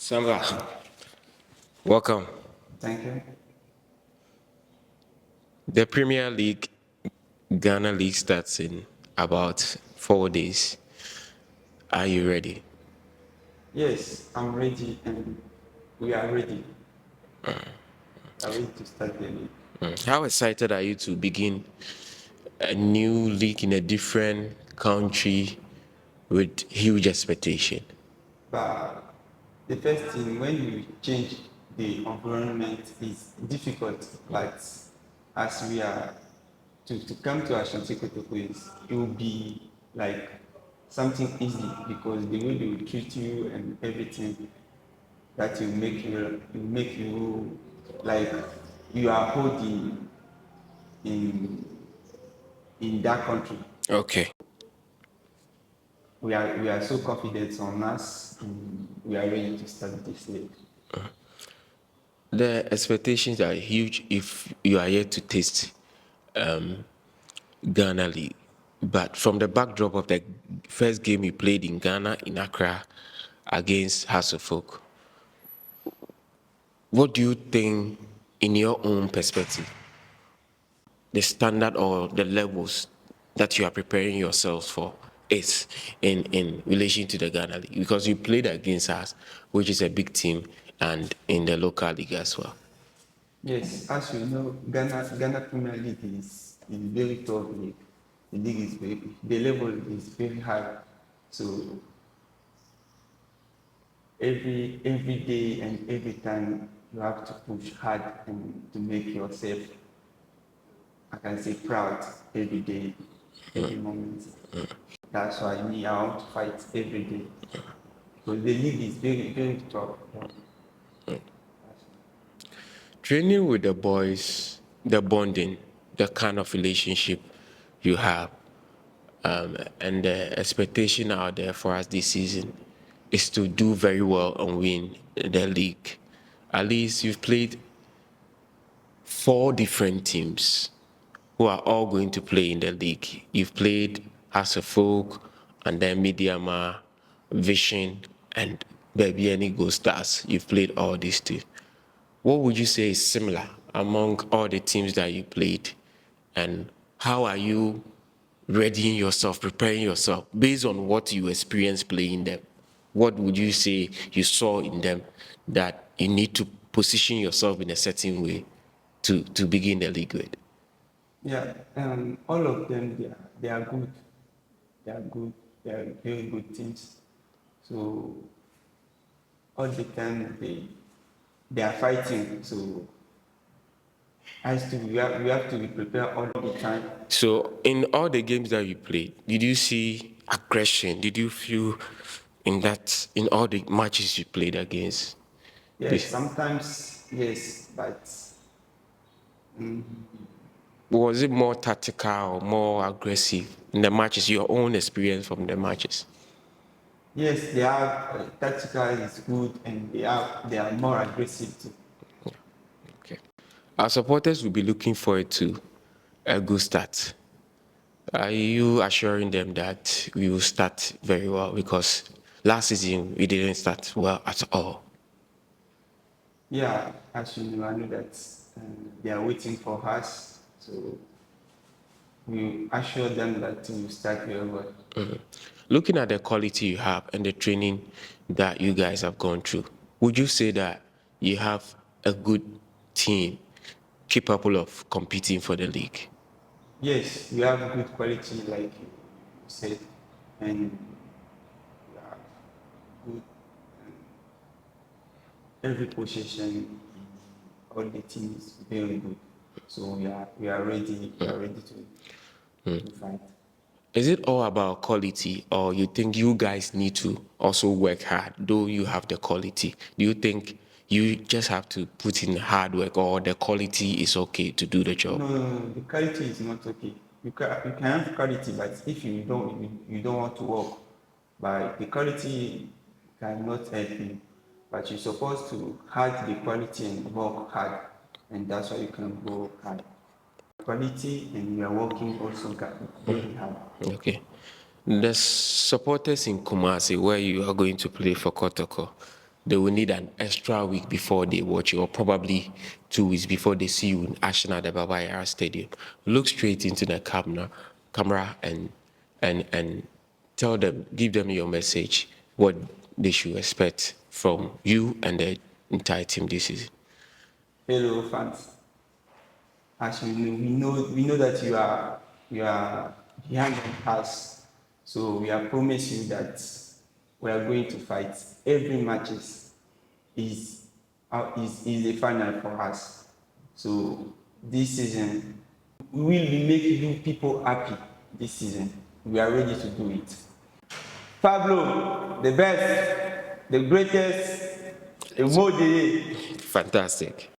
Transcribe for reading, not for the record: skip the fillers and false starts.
Samba, welcome. Thank you. The Premier League, Ghana League starts in about 4 days. Are you ready? Yes, I'm ready and we are ready. We are ready to start the league. How excited are you to begin a new league in a different country with huge expectation? But the first thing, when you change the environment, is difficult. But as we are to come to Asante Kotoko, it will be like something easy because the way they will treat you and everything that will make you like you are holding in that country. Okay. We are so confident on us and we are ready to start this league. The expectations are huge if you are yet to taste Ghana League. But from the backdrop of the first game you played in Ghana, in Accra, against Hasselfolk, what do you think, in your own perspective, the standard or the levels that you are preparing yourselves for is in relation to the Ghana League? Because you played against us, which is a big team, and in the local league as well. Yes, as you know, Ghana Premier League is very tough league. The league is the level is very high. So every day and every time you have to push hard and to make yourself, I can say, proud every day, every moment. That's why me, I want to fight every day. Because the league is very tough. Training with the boys, the bonding, the kind of relationship you have, and the expectation out there for us this season is to do very well and win the league. At least you've played four different teams who are all going to play in the league. You've played Hasselfolk, and then Midiama, Vision, and Baby Any Go Stars. You've played all these two. What would you say is similar among all the teams that you played? And how are you readying yourself, preparing yourself based on what you experienced playing them? What would you say you saw in them that you need to position yourself in a certain way to begin the league with? Yeah, all of them, they are good. They are good. They are very good teams. So all the time they are fighting. So as to we have to be prepared all the time. So, in all the games that you played, did you see aggression? Did you feel in all the matches you played against? Yes, This, sometimes yes, but was it more tactical or more aggressive in the matches? Your own experience from the matches. yes, they are tactical is good and they are more aggressive too. Okay. Our supporters will be looking forward to a good start. Are you assuring them that we will start very well? Because last season we didn't start well at all. Yeah, as you know, I know that they are waiting for us. So we assure them that we will start very well. Looking at the quality you have and the training that you guys have gone through, would you say that you have a good team capable of competing for the league? Yes, we have good quality, like you said, and we are good. Every position, all the team is very good. So we are ready. We are ready to fight. Is it all about quality, or you think you guys need to also work hard, though you have the quality? Do you think you just have to put in hard work, or the quality is okay to do the job? No, no, no, the quality is not okay. You can have quality, but if you don't want to work, but the quality cannot help you. But you're supposed to have the quality and work hard, and that's why you can go hard. Quality and you are working also very hard. Okay. The supporters in Kumasi, where you are going to play for Kotoko, they will need an extra week before they watch you, or probably 2 weeks before they see you in action at the Baba Yara Stadium. Look straight into the camera and tell them, give them your message, what they should expect from you and the entire team this season. Hello, fans. As we know that you are behind us. So we are promising that we are going to fight. Every matches is a final for us. So this season we will be making you people happy. This season we are ready to do it. Pablo, the best, the greatest, the more. Fantastic.